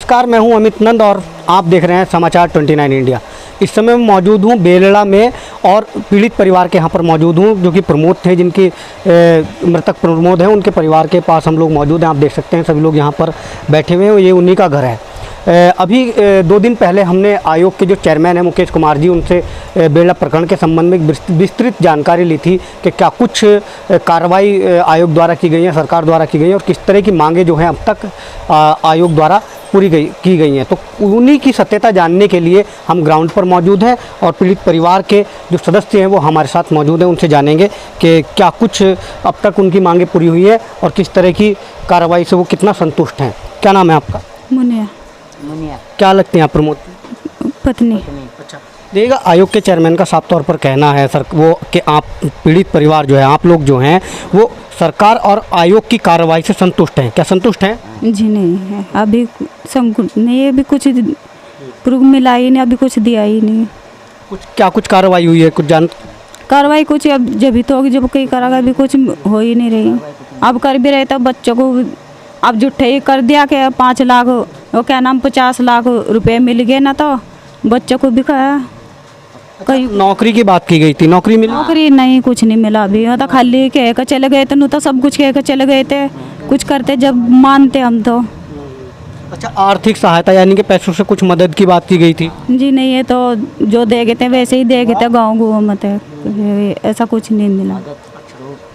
नमस्कार, मैं हूं अमित नंद और आप देख रहे हैं समाचार 29 इंडिया। इस समय मैं मौजूद हूं बेलड़ा में और पीड़ित परिवार के यहां पर मौजूद हूं, जो कि प्रमोद थे, जिनकी मृतक प्रमोद हैं, उनके परिवार के पास हम लोग मौजूद हैं। आप देख सकते हैं सभी लोग यहां पर बैठे हुए हैं, ये उन्हीं का घर है। अभी 2 दिन पहले हमने आयोग के जो चेयरमैन हैं मुकेश कुमार जी, उनसे बेलड़ा प्रकरण के संबंध में विस्तृत जानकारी ली थी कि क्या कुछ कार्रवाई आयोग द्वारा की गई है, सरकार द्वारा की गई है और किस तरह की मांगें जो हैं अब तक आयोग द्वारा की गई हैं। तो उन्हीं की सत्यता जानने के लिए हम ग्राउंड पर मौजूद हैं और पीड़ित परिवार के जो सदस्य हैं वो हमारे साथ मौजूद हैं। उनसे जानेंगे कि क्या कुछ अब तक उनकी मांगें पूरी हुई है और किस तरह की कार्रवाई से वो कितना संतुष्ट हैं। क्या नाम है आपका? मुनिया। क्या लगते हैं आप प्रमोद? पत्नी। अच्छा, देखिएगा, आयोग के चेयरमैन का साफ तौर पर कहना है सर वो कि आप पीड़ित परिवार जो है, आप लोग जो हैं वो सरकार और आयोग की कार्रवाई से संतुष्ट हैं। क्या संतुष्ट हैं? जी नहीं है, अभी संकुल नहीं, अभी कुछ प्रूफ मिला ही नहीं, अभी कुछ दिया ही नहीं। कुछ कार्रवाई हुई है? कुछ कार्रवाई कुछ अब जब तो होगी, जब कहीं करेगा, अभी कुछ हो ही नहीं रही। अब कर भी रहे तो बच्चों को अब जुट्ठे ही कर दिया कि 5 लाख वो क्या नाम 50 लाख रुपए मिल गए ना, तो बच्चों को भी कहा। कहीं नौकरी की बात की गई थी, नौकरी मिली? नौकरी नहीं, कुछ नहीं मिला अभी। वो तो खाली कह कर चले गए थे, नू तो सब कुछ कह कर चले गए थे, कुछ करते जब मानते हम तो। अच्छा, आर्थिक सहायता यानी कि पैसों से कुछ मदद की बात की गई थी? जी नहीं, ये तो जो दे गए थे वैसे ही दे गए थे, गाँव घूमत है, ऐसा कुछ नहीं मिला।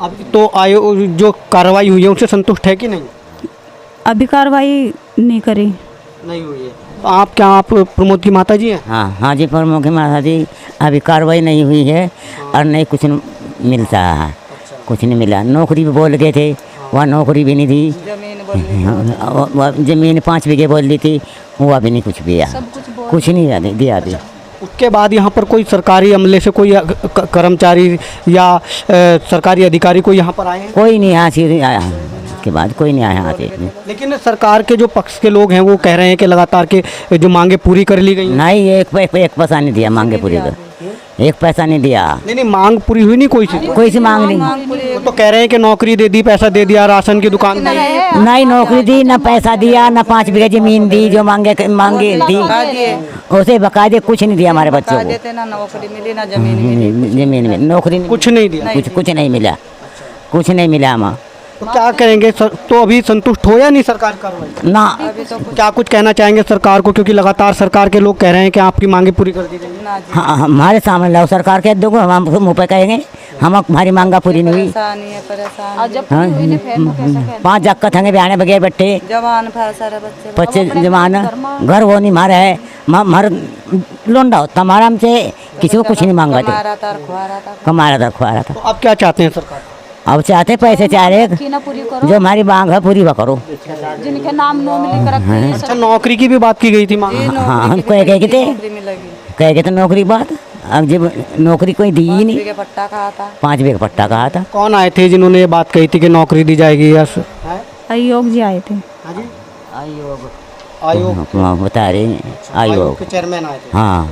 अब तो आयोग जो कार्रवाई हुई है उनसे संतुष्ट है कि नहीं? अभी कार्रवाई नहीं करी। नहीं हुई है। तो आप प्रमोद की माता जी हैं? हाँ जी, प्रमोद की माता जी। अभी कार्रवाई नहीं हुई है और नहीं कुछ मिलता है, कुछ नहीं मिला। नौकरी भी बोल गए थे, वह नौकरी भी नहीं दी। जमीन 5 बीघे बोल दी थी, वो अभी नहीं कुछ दिया, कुछ नहीं दिया अभी। उसके बाद यहाँ पर कोई सरकारी अमले से कोई कर्मचारी या सरकारी अधिकारी कोई यहाँ पर आए हैं? कोई नहीं यहाँ से आया, के बाद कोई नहीं आया यहाँ से। लेकिन सरकार के जो पक्ष के लोग हैं वो कह रहे हैं कि लगातार के जो मांगे पूरी कर ली गई। नहीं, एक पैसा नहीं दिया, मांगे पूरी कर, एक पैसा नहीं दिया। नहीं, मांग पूरी हुई नहीं कोई सी मांग नहीं। वो तो कह रहे हैं कि नौकरी दे दी, पैसा दे दिया, राशन की दुकान दी। नहीं नौकरी दी, ना पैसा दिया, ना 5 बीघे जमीन दी जो मांगे दी, उसे बकायदे कुछ नहीं दिया हमारे बच्चों को। ना नौकरी मिली ना जमीन में नौकरी कुछ नहीं दिया, कुछ नहीं मिला, कुछ नहीं मिला। हम तो क्या करेंगे सर? तो अभी संतुष्ट हो या नहीं सरकार कार्रवाई ना? क्या कुछ कहना चाहेंगे सरकार को, क्योंकि लगातार सरकार के लोग कह रहे हैं कि आपकी मांगे पूरी कर दी जाएगी? हाँ, हमारे सामने लाओ, सरकार के दो हम मुँह पे कहेंगे हम हमारी मांगा पूरी नहीं हुई। 5 जक्कत हंगे बयाने बगैर बैठे बच्चे जवान घर वो नहीं मारे है, मर लोंडा होता हमारा, हमसे किसी को कुछ नहीं मांगा थे, कमारा था खुआ रहा था। तो अब क्या चाहते हैं सरकार? अब चाहते पैसे चाह रहे जो हमारी मांग है पूरी वो करो। जिनके नाम नॉमिनी कर रखे हैं। अच्छा, नौकरी की भी बात की गई थी मांग? हाँ, हम कह गए थे नौकरी बात, अब जब नौकरी कोई दी ही नहीं। 5 बीघे पट्टा कहा था। कौन आए थे जिन्होंने ये बात कही थी कि नौकरी दी जाएगी? यस, आयोग जी आए थे। आयोग बता रहे, आयोग के चेयरमैन आए थे। हाँ,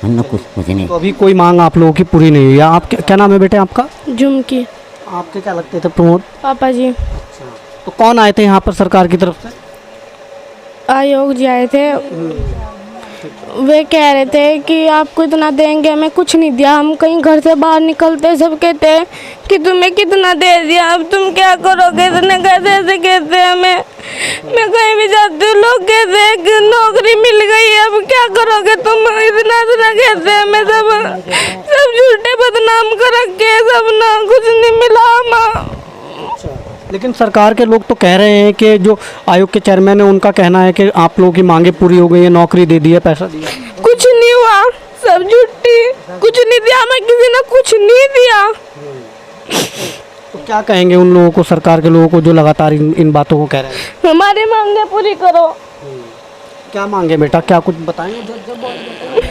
कुछ नहीं। तो अभी कोई मांग आप लोगों की पूरी नहीं हुई है। आप क्या नाम है बेटे आपका? झुमकी। आपके क्या लगते थे प्रमोद? पापा जी। अच्छा, तो कौन आए थे यहाँ पर सरकार की तरफ से? आयोग जी आए थे, वे कह रहे थे कि आपको इतना देंगे, हमें कुछ नहीं दिया। हम कहीं घर से बाहर निकलते सब कहते हैं कि तुम्हें कितना दे दिया, अब तुम क्या करोगे, इतने कैसे ऐसे कहते हैं हमें। मैं कहीं भी जाती हूँ लोग कहते हैं कि नौकरी मिल गई, अब क्या करोगे तुम, इतना कहते हैं। हमें सब झूठे बदनाम कर रखे, सब ना कुछ नहीं मिला हमें। लेकिन सरकार के लोग तो कह रहे हैं कि जो आयोग के चेयरमैन है उनका कहना है कि आप लोगों की मांगे पूरी हो गई है, नौकरी दे दी है, पैसा दिया। कुछ नहीं हुआ, सब झूठी, कुछ नहीं दिया हमें, किसी ने कुछ नहीं दिया। तो क्या कहेंगे उन लोगों को, सरकार के लोगों को जो लगातार इन बातों को कह रहे हैं? हमारी मांगे पूरी करो। क्या मांगे बेटा, क्या कुछ बताएंगे?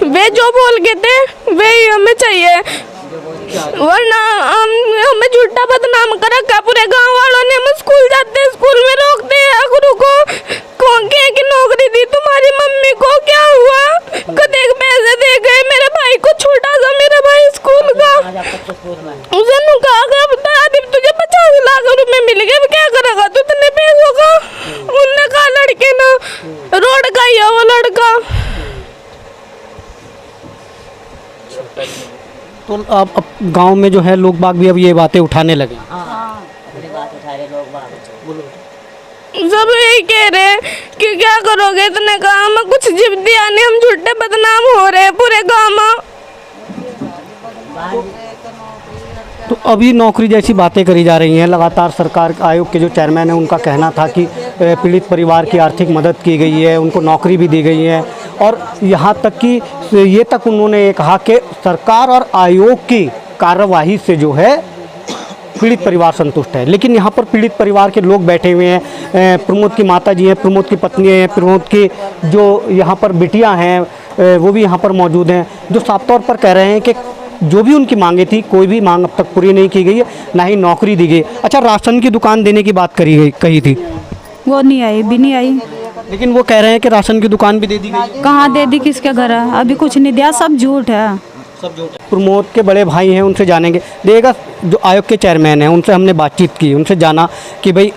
वे जो बोल गए थे वे ही हमें चाहिए, वरना हमें झूठा बदनाम कर रखा पूरे गांव वालों ने। हम स्कूल जाते स्कूल में रोकते हैं आखिर को कौन के कि नौकरी दी तुम्हारी मम्मी को, क्या हुआ, कदे पैसे दे गए मेरे भाई को, छोटा सा मेरा भाई स्कूल का, उसने कहा बता तुझे 50 लाख रुपए मिल गए, क्या करेगा तू इतने पैसों का। उनने कहा लड़के ना तो अब गांव में जो है लोग बाग भी अब ये बातें उठाने लगे। सब यही कह रहे हैं कि क्या करोगे इतने काम में, कुछ जिप दिया नहीं, हम झूठे बदनाम हो रहे हैं पूरे गांव में। तो अभी नौकरी जैसी बातें करी जा रही हैं लगातार। सरकार आयोग के जो चेयरमैन हैं उनका कहना था कि पीड़ित परिवार की आर्थिक मदद की गई है, उनको नौकरी भी दी गई है, और यहाँ तक कि ये तक उन्होंने ये कहा कि सरकार और आयोग की कार्यवाही से जो है पीड़ित परिवार संतुष्ट है। लेकिन यहाँ पर पीड़ित परिवार के लोग बैठे हुए हैं। प्रमोद की माता जी हैं, प्रमोद की पत्नी हैं, प्रमोद की जो यहाँ पर बिटियाँ हैं वो भी यहाँ पर मौजूद हैं, जो साफ तौर पर कह रहे हैं कि जो भी उनकी मांगे थी कोई भी मांग अब तक पूरी नहीं की गई है, ना ही नौकरी दी गई। अच्छा, राशन की दुकान देने की बात कही थी, वो नहीं आई, भी नहीं आई। लेकिन वो कह रहे हैं कि राशन की दुकान भी दे दी गई। कहाँ दे दी, किसके घर है? अभी कुछ नहीं दिया, सब झूठ है। सब जो प्रमोद के बड़े भाई हैं उनसे जानेंगे। देखिएगा, जो आयोग के चेयरमैन हैं उनसे हमने बातचीत की, उनसे जाना कि भाई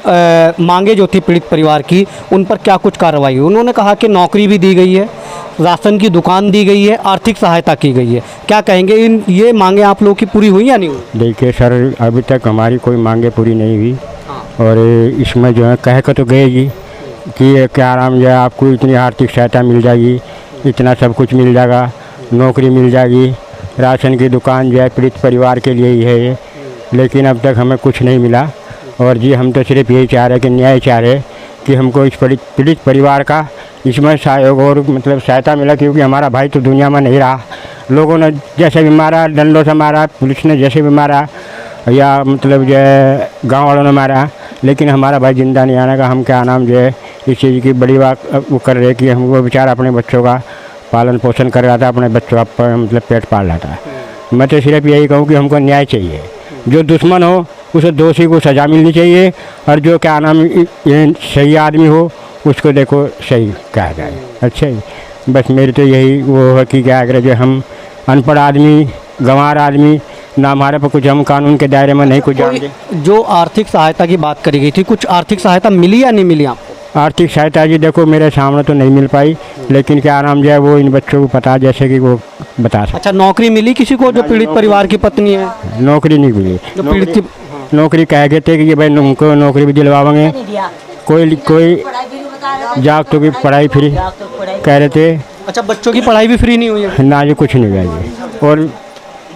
मांगे जो थी पीड़ित परिवार की उन पर क्या कुछ कार्रवाई हुई। उन्होंने कहा कि नौकरी भी दी गई है, राशन की दुकान दी गई है, आर्थिक सहायता की गई है। क्या कहेंगे, इन ये मांगे आप लोगों की पूरी हुई या नहीं हुई? देखिए सर, अभी तक हमारी कोई मांगे पूरी नहीं हुई। और इसमें जो है कह कर तो गए जी कि क्या नाम जो है आपको इतनी आर्थिक सहायता मिल जाएगी, इतना सब कुछ मिल जाएगा, नौकरी मिल जाएगी, राशन की दुकान जो है पीड़ित परिवार के लिए ही है ये। लेकिन अब तक हमें कुछ नहीं मिला। और जी हम तो सिर्फ यही चाह रहे कि न्याय चाह रहे कि हमको इस पीड़ित परिवार का इसमें सहयोग और मतलब सहायता मिला, क्योंकि हमारा भाई तो दुनिया में नहीं रहा। लोगों ने जैसे भी मारा, डंडों से मारा, पुलिस ने जैसे भी मारा, या मतलब जो है गाँव वालों ने मारा, लेकिन हमारा भाई जिंदा नहीं आने का। हम क्या नाम जो है इस चीज़ की बड़ी बात वो कर रहे कि हमको बेचारा अपने बच्चों का पालन पोषण कर रहा था, अपने बच्चों का मतलब पेट पाल रहा था। मैं तो सिर्फ यही कहूँ कि हमको न्याय चाहिए। जो दुश्मन हो उसे दोषी को सज़ा मिलनी चाहिए, और जो क्या नाम सही आदमी हो उसको देखो सही कहा जाए। अच्छा ही बस मेरी तो यही वो है कि क्या अगर जो हम अनपढ़ आदमी, गंवार आदमी ना, हमारे पर कुछ, हम कानून के दायरे में नहीं कुछ जानते। जो आर्थिक सहायता की बात करी गई थी, कुछ आर्थिक सहायता मिली या नहीं मिली आपको? आर्थिक सहायता जी देखो मेरे सामने तो नहीं मिल पाई, लेकिन क्या नाम जो है वो इन बच्चों को पता, जैसे कि वो बता सकते। अच्छा, नौकरी मिली किसी को जो पीड़ित परिवार की पत्नी है? नौकरी नहीं मिली। जो पीड़ित की नौकरी कह गए थे कि भाई उनको नौकरी भी दिलवाएंगे, कोई जाग तो की पढ़ाई फ्री कह रहे थे। अच्छा, बच्चों की पढ़ाई भी फ्री नहीं हुई है? ना जी कुछ नहीं हुआ जी। और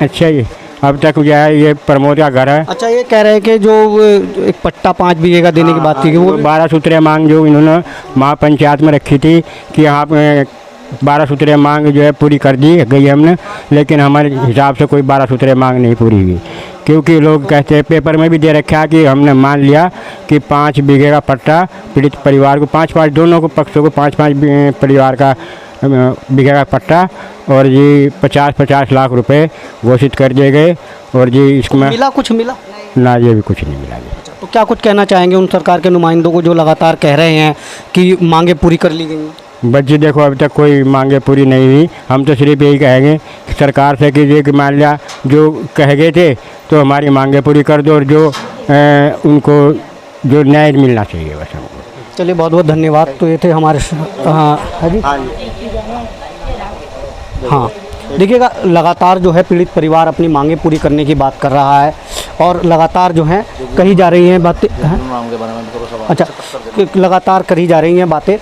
अच्छा जी अब तक जो है ये प्रमोद का घर है। अच्छा, ये कह रहे हैं कि जो एक पट्टा 5 बीघे का देने की बात थी कि वो 12 सूत्रीय मांग जो इन्होंने महापंचायत में रखी थी कि यहाँ पे 12 सूत्रीय मांग जो है पूरी कर दी गई हमने, लेकिन हमारे हिसाब से कोई 12 सूत्रीय मांग नहीं पूरी हुई। क्योंकि लोग कहते हैं, पेपर में भी दे रखा है कि हमने मान लिया कि 5 बीघे का पट्टा पीड़ित परिवार को, 5-5 दोनों को पक्षों को 5-5 परिवार का बीघे का पट्टा, और जी 50-50 लाख रुपए घोषित कर दिए गए। और जी इसमें मिला, कुछ मिला ना, ये भी कुछ नहीं मिला जी। तो क्या कुछ कहना चाहेंगे उन सरकार के नुमाइंदों को जो लगातार कह रहे हैं कि मांगे पूरी कर ली गई हैं? बस जी देखो अभी तक कोई मांगे पूरी नहीं हुई। हम तो सिर्फ यही कहेंगे कि सरकार से कीजिए कि मान लिया जो कह गए थे तो हमारी मांगे पूरी कर दो, और जो उनको जो न्याय मिलना चाहिए बस हमको। चलिए, बहुत बहुत धन्यवाद। तो ये थे हमारे हाँ जी, हाँ देखिएगा, लगातार जो है पीड़ित परिवार अपनी मांगे पूरी करने की बात कर रहा है, और लगातार जो है कही जा रही हैं बातें। अच्छा, लगातार करी जा रही हैं बातें।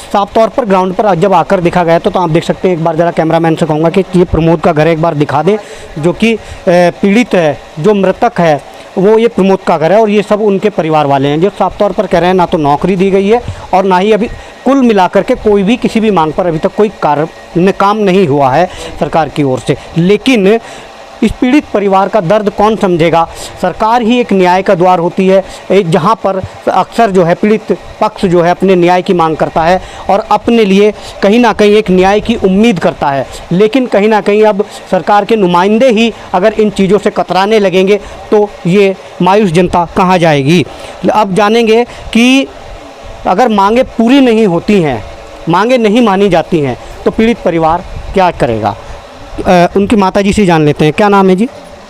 साफ तौर पर ग्राउंड पर जब आकर दिखा गया तो आप देख सकते हैं, एक बार ज़रा कैमरामैन से कहूँगा कि ये प्रमोद का घर एक बार दिखा दें, जो कि पीड़ित है, जो मृतक है वो ये प्रमोद का घर है, और ये सब उनके परिवार वाले हैं, जो साफ तौर पर कह रहे हैं ना तो नौकरी दी गई है और ना ही अभी कुल मिलाकर के कोई भी किसी भी मांग पर अभी तक कोई काम नहीं हुआ है सरकार की ओर से। लेकिन इस पीड़ित परिवार का दर्द कौन समझेगा? सरकार ही एक न्याय का द्वार होती है, जहां पर अक्सर जो है पीड़ित पक्ष जो है अपने न्याय की मांग करता है और अपने लिए कहीं ना कहीं एक न्याय की उम्मीद करता है। लेकिन कहीं ना कहीं अब सरकार के नुमाइंदे ही अगर इन चीज़ों से कतराने लगेंगे तो ये मायूस जनता कहाँ जाएगी? अब जानेंगे कि अगर मांगे पूरी नहीं होती हैं, मांगे नहीं मानी जाती हैं, तो पीड़ित परिवार क्या करेगा? उनकी माताजी से जान लेते हैं। क्या नाम है जी?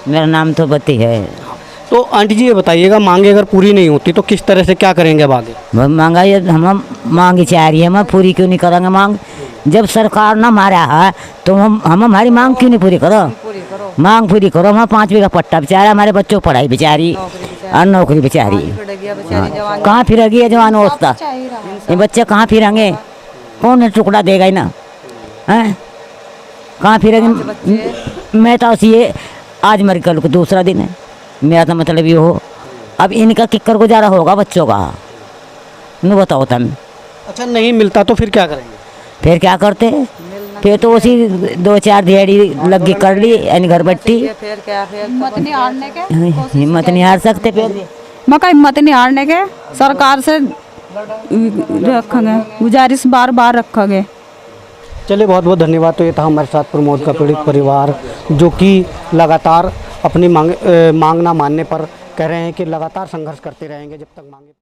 मेरा नाम तो बती है। तो आंटी जी ये बताइएगा, मांगे अगर पूरी नहीं होती तो किस तरह से क्या करेंगे अब आगे? महंगाई हम मांग चाह रही है, हम पूरी क्यों नहीं करेंगे मांग? जब सरकार ना मारा है तो हम हमारी मांग क्यों नहीं पूरी करो? मांग पूरी करो। हमारा 5 बीघा पट्टा बेचारा, हमारे बच्चों को पढ़ाई बेचारी और नौकरी बेचारी। कहाँ फिरेगी ये जवान अवस्था? ये बच्चे कहाँ फिरेंगे? कौन टुकड़ा देगा ही ना, हैं? कहाँ फिरेंगे? मैं तो ये आज मर कल को दूसरा दिन है, मेरा तो मतलब ये हो। अब इनका किक्कर गुजारा होगा बच्चों का, न बताओ तुम। अच्छा, नहीं मिलता तो फिर क्या करेंगे? फिर क्या करते? फिर तो उसी 2-4 दिहाड़ी लगी कर ली यानी घर बैठी। फिर क्या, फिर हिम्मत नहीं हारने के, हिम्मत नहीं हार सकते। फिर मैं कहा हिम्मत नहीं हारने के, सरकार से रखेंगे गुजारिश, बार बार रखेंगे। चलिए, बहुत बहुत धन्यवाद। तो ये था हमारे साथ प्रमोद का पीड़ित परिवार, जो कि लगातार अपनी मांग ना मानने पर कह रहे हैं कि लगातार संघर्ष करते रहेंगे जब तक मांगे